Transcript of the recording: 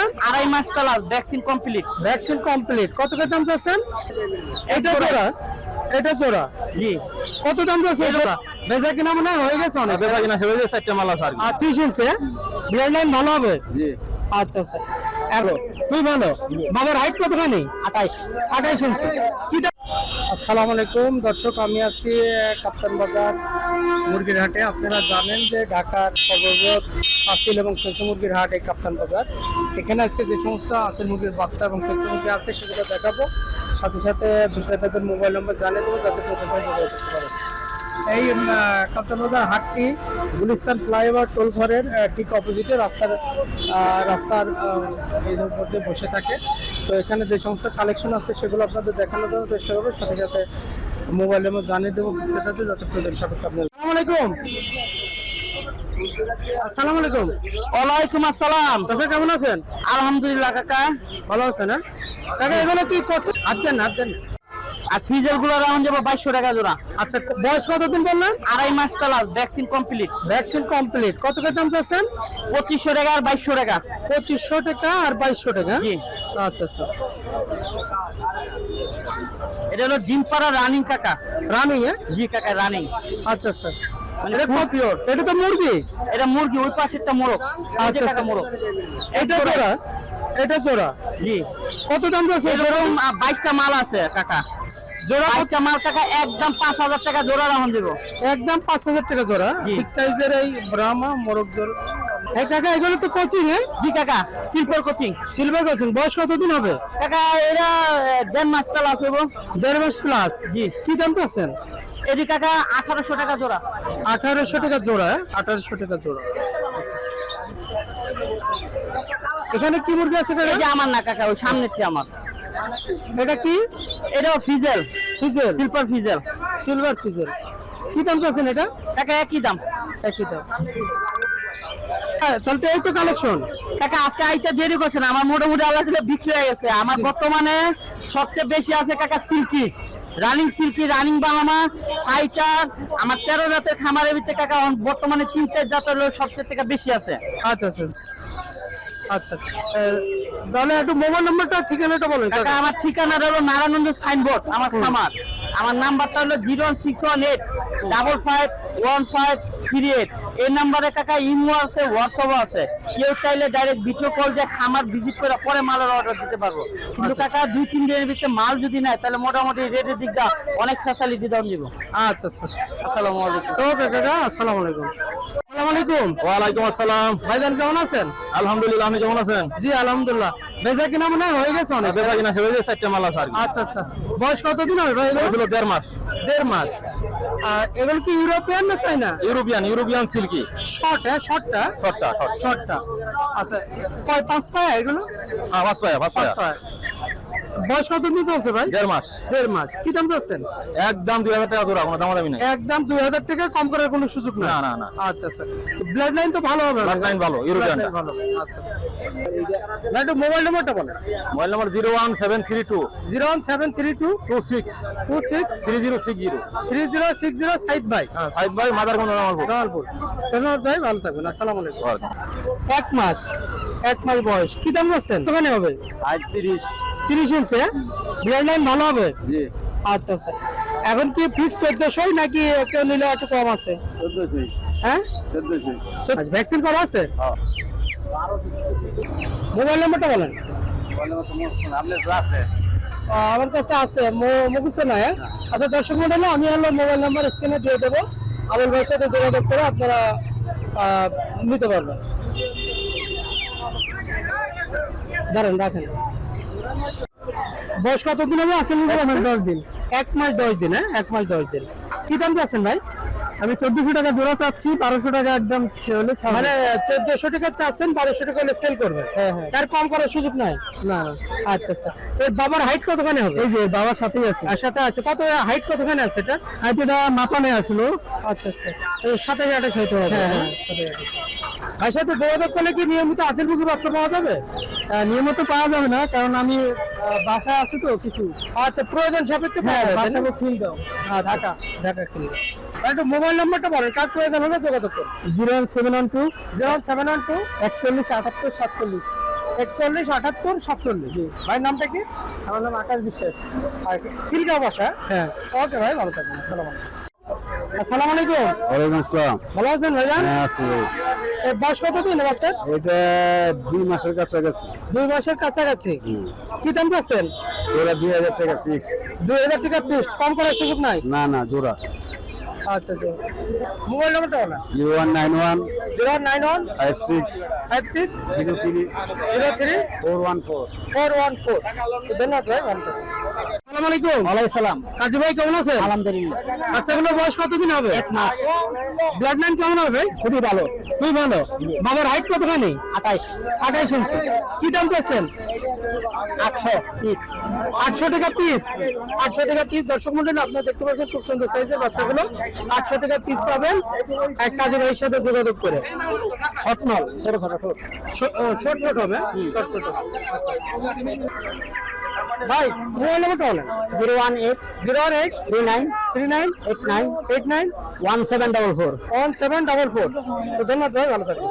বললেন? 2.5 মাস চলা, vaccine complete. Vaccine complete. কত করে দাম চাচ্ছেন? এটা জোড়া, এটা জোড়া জি। কত দাম চাচ্ছেন? জোড়া বেচা কিনা মনে হয় হয়ে গেছে অনেক। বেচা কিনা হয়ে গেছে, 4টা মাল আছে আর কি। 30 ইঞ্চি ব্লাড লাইন ভালো হবে। জি। আচ্ছা আচ্ছা, এখন তুই ভালো। বাবার হাইট কতখানি? 28 ইঞ্চি। কি দাম? আসসালামু আলাইকুম দর্শক, আমি আছি কাপ্তান বাজার মুরগির হাটে। আপনারা জানেন যে ঢাকার সর্ববৃহৎ আসিল এবং ফেন্সি মুরগির হাট এই কাপ্তান বাজার। এখানে আজকে যে সমস্ত আসিল মুরগির বাচ্চা এবং ফেন্সি মুরগি আছে সেগুলো দেখাবো, সাথে সাথে বিক্রেতাদের মোবাইল নম্বর জানিয়ে দেবো যাতে প্রতিদিন যোগাযোগ করতে পারে। এই কাপ্তান বাজার হাটটি গুলিস্তান ফ্লাইওভার টোল ঘরের ঠিক অপোজিটে রাস্তার এর মধ্যে বসে থাকে। তো এখানে যে সমস্ত কালেকশন আছে সেগুলো আপনাদের দেখানোর জন্য চেষ্টা করবো, সাথে সাথে মোবাইল নম্বর জানিয়ে দেবো বিক্রেতাদের যাতে প্রয়োজন সাপেক্ষে আপনার। আসসালামু আলাইকুম। আসসালামু আলাইকুম। ওয়ালাইকুম আসসালাম। চাচা কেমন আছেন? আলহামদুলিল্লাহ কাকা। ভালো আছেন? হ্যাঁ কাকা, এগুলো কি করছে? হাত দেন, হাত দেন। আর ফ্রিজের গুলো রাউন্ড যাবো 2200 টাকা জোড়া। আচ্ছা, বয়স কতদিন বললেন? 2.5 মাস চলা, ভ্যাকসিন কমপ্লিট। Vaccine complete. কত করে দাম চাচ্ছেন? 2500 টাকা আর 2200 টাকা। 2500 টাকা আর 2200 টাকা। জি। আচ্ছা আচ্ছা, এটা হলো ডিম পাড়া রানিং কাকা। রানিং? জি কাকা, রানিং। আচ্ছা আচ্ছা, মানে এটা খুব পিওর। এটা তো মুরগি। এটা মুরগি, ওই পাশে একটা মোরগ। আচ্ছা আচ্ছা, মোরগ। এটা জোড়া, এটা জোড়া। জি। কত দাম চাচ্ছে? এরকম 22টা মাল আছে কাকা। জোড়া 22টা মাল কাকা, একদম 5000 টাকা জোড়া রাউন্ড দেবো। একদম 5000 টাকা জোড়া। জি। ঠিক সাইজের এই ব্রাহ্মা মোরগ জোড়া। এই কাকা, এগুলো তো কোচিং? হ্যাঁ জি কাকা, সিলভার কোচিং। Silver coaching. বয়স কতদিন হবে? কাকা এরা 1.5 মাস প্লাস হইব। 1.5 মাস প্লাস। জি। কি দাম চাচ্ছেন? এদি কাকা 1800 টাকা জোড়া। 1800 টাকা জোড়া। 1800 টাকা জোড়া। এখানে কি মুরগি আছে কাকা? এই যে আমার না কাকা, ওই সামনেরটা আমার। এটা কি? এটাও ফিজেল, ফিজেল, সিলভার ফিজেল। সিলভার ফিজেল। কি দাম চাচ্ছেন এটা? কাকা একই দাম। একই দাম। হ্যাঁ, তাহলে তো এই তো কালেকশন। কাকা আজকে আইতে দেরি করছেন, আমার মোটামুটি আল্লাহ দিলে বিক্রি হয়ে গেছে। আমার বর্তমানে সবচেয়ে বেশি আছে কাকা silky, running silky, running Bahama, fighter. আমার 13 জাতের খামারের ভিতরে কাকা বর্তমানে 3-4 জাতের সবচেয়ে থেকে বেশি আছে। আচ্ছা আচ্ছা আচ্ছা, তাহলে একটু মোবাইল নাম্বারটা ঠিকানাটা বলেন কাকা। আমার ঠিকানাটা হলো নারায়ণগঞ্জ সাইনবোর্ড, আমার খামার। আমার নাম্বারটা হলো 01618551538। এই নাম্বারে কাকা ইমো আছে, হোয়াটসঅ্যাপ আছে। কেউ চাইলে ডাইরেক্ট ভিডিও কল দিয়ে খামার ভিজিট করে পরে মালের অর্ডার দিতে পারবো। কিন্তু কাকা 2-3 দিনের ভিতরে মাল যদি নেয় তাহলে মোটামুটি রেটের দিক দিয়ে অনেক ফ্যাসিলিটি দাম দিব। আচ্ছা আচ্ছা, আসসালামু আলাইকুম। ওকে কাকা, আসসালামু আলাইকুম। আসসালামু আলাইকুম। ওয়ালাইকুম আসসালাম। ভাইজান কেমন আছেন? আলহামদুলিল্লাহ, আপনি কেমন আছেন? জি আলহামদুলিল্লাহ। বেচা কিনা মনে হয় হয়ে গেছে অনেক। বেচা কিনা হয়ে গেছে, 4টা মাল আছে আর কি। আচ্ছা আচ্ছা, বয়স কতদিন হবে ভাই? এটা হলো 1.5 মাস। 1.5 মাস। এগুলো কি ইউরোপিয়ান না চাইনা? European silky. শর্ট? হ্যাঁ, শর্টটা। শর্টটা। আচ্ছা, কয় 5 পায়া এগুলো? হ্যাঁ, 5 পায়া। 5 পায়া। বয়স কতদিন চলছে ভাই? 1.5 মাস। 1.5 মাস। কি দাম চাচ্ছেন? একদম 2000 টাকা জোড়া, কোনো দামাদামি নাই। একদম 2000 টাকা, কম করার কোনো সুযোগ নেই? না না না। আচ্ছা আচ্ছা, ব্লাড লাইন তো ভালো হবে? ব্লাড লাইন ভালো, ইউরোপিয়ানটা ভালো। আচ্ছা, না একটু মোবাইল নাম্বারটা বলেন। Mobile number 01732 01732 26 26 3060। 3060। সাইদ ভাই? হ্যাঁ, সাইদ ভাই, মাদারগঞ্জ, জামালপুর। ধন্যবাদ ভাই, ভালো থাকবেন। আসসালামু আলাইকুম। 1 মাস বয়স। কি দাম যাচ্ছেন? ওখানে হবে 30 ইঞ্চি। ব্লাড লাইন ভালো হবে? জি। আচ্ছা আচ্ছা, এখন কি ফিক্স 1400 নাকি কেউ নিলে একটু কম আছে? 1400। হ্যাঁ, 1400। ভ্যাকসিন করা আছে? মোবাইল নাম্বারটা বলেন। আমার কাছে আছে, মুখস্থ নয়। আচ্ছা দর্শক মন্ডলী, আমি হলো মোবাইল নাম্বার স্ক্রিনে দিয়ে দেবো, আবুল ভাইয়ের সাথে যোগাযোগ করে আপনারা নিতে পারবেন। দাঁড়ান, রাখেন। বয়স কতদিন হবে? আসেন 10 দিন। 1 মাস 10 দিন। হ্যাঁ, 1 মাস 10 দিন। কি দাম চাচ্ছেন ভাই? আমি 1400 টাকা জোড়া চাচ্ছি, 1200 টাকা একদম হলে মানে 1400 টাকা চাচ্ছেন, 1200 টাকা হলে সেল করবে? হ্যাঁ হ্যাঁ। তার কম করার সুযোগ নাই? না না। আচ্ছা আচ্ছা, এর বাবার হাইট কতখানি হবে? এই যে বাবার সাথেই আছে। আর সাথে আছে কত? হাইট কতখানি আছে এটা? হাইট এটা মাপানে আসলো। আচ্ছা আচ্ছা, 27-28 হইতে হবে। হ্যাঁ হ্যাঁ। ভাইয়ের সাথে যোগাযোগ করলে কি নিয়মিত আসিল মুরগির বাচ্চা পাওয়া যাবে? নিয়মিত পাওয়া যাবে না, কারণ আমি বাসায় আছি তো কিছু। আচ্ছা, প্রয়োজন সাপেক্ষে পাওয়া যাবে? বাসায় ফিল দাও। ঢাকা কিনবে। একটু মোবাইল নাম্বারটা বলেন, কার প্রয়োজন হলে যোগাযোগ করুন। 01712 01712 41 78 47। 41 78 47। ভাইয়ের নামটা কি? আমার নাম আকাশ বিশ্বাস। খিলগাঁও বাসা। হ্যাঁ। ওকে ভাই, ভালো থাকবেন। আসসালামু আলাইকুম। ওয়ালাইকুম আসসালাম। ভালো আছেন ভাইজান? হ্যাঁ আছি। এর বয়স কতদিন বাচ্চার? এটা 2 মাসের কাছাকাছি। 2 মাসের কাছাকাছি। কি দাম চাচ্ছেন? জোড়া 2000 টাকা ফিক্সড। 2000 টাকা ফিক্সড, কম করার সুযোগ নাই? না না জোড়া। আচ্ছা আচ্ছা। মোবাইল নাম্বারটা বলেন। 0191 091 56 56 03 03 414। 414। ধন্যবাদ ভাই, ভালো থাকবেন। আসসালামু আলাইকুম। ওয়ালাইকুম সালাম। কাজী ভাই কেমন আছেন? আলহামদুলিল্লাহ। বাচ্চাগুলোর বয়স কতদিন হবে? 1 মাস। ব্লাড লাইন কেমন হবে ভাই? খুবই ভালো। খুবই ভালো। বাবার হাইট কতখানি? 28 ইঞ্চি। কি দাম চাচ্ছেন? 800 পিস। 800 টাকা পিস। 800 টাকা পিস। দর্শক মন্ডলী, আপনারা দেখতে পাচ্ছেন খুব সুন্দর সাইজের বাচ্চাগুলো। 800 টাকা পিস পাবেন এক কাজী ভাইয়ের সাথে যোগাযোগ করে। শর্ট নল, ছোট ছোট ঠোঁট। শর্টকাট হবে। শর্টকাট ভাই, মোবাইল নাম্বারটা বলেন। 018 018 39 39 89 89 1744। 1744। তো ধন্যবাদ ভাই, ভালো থাকবেন।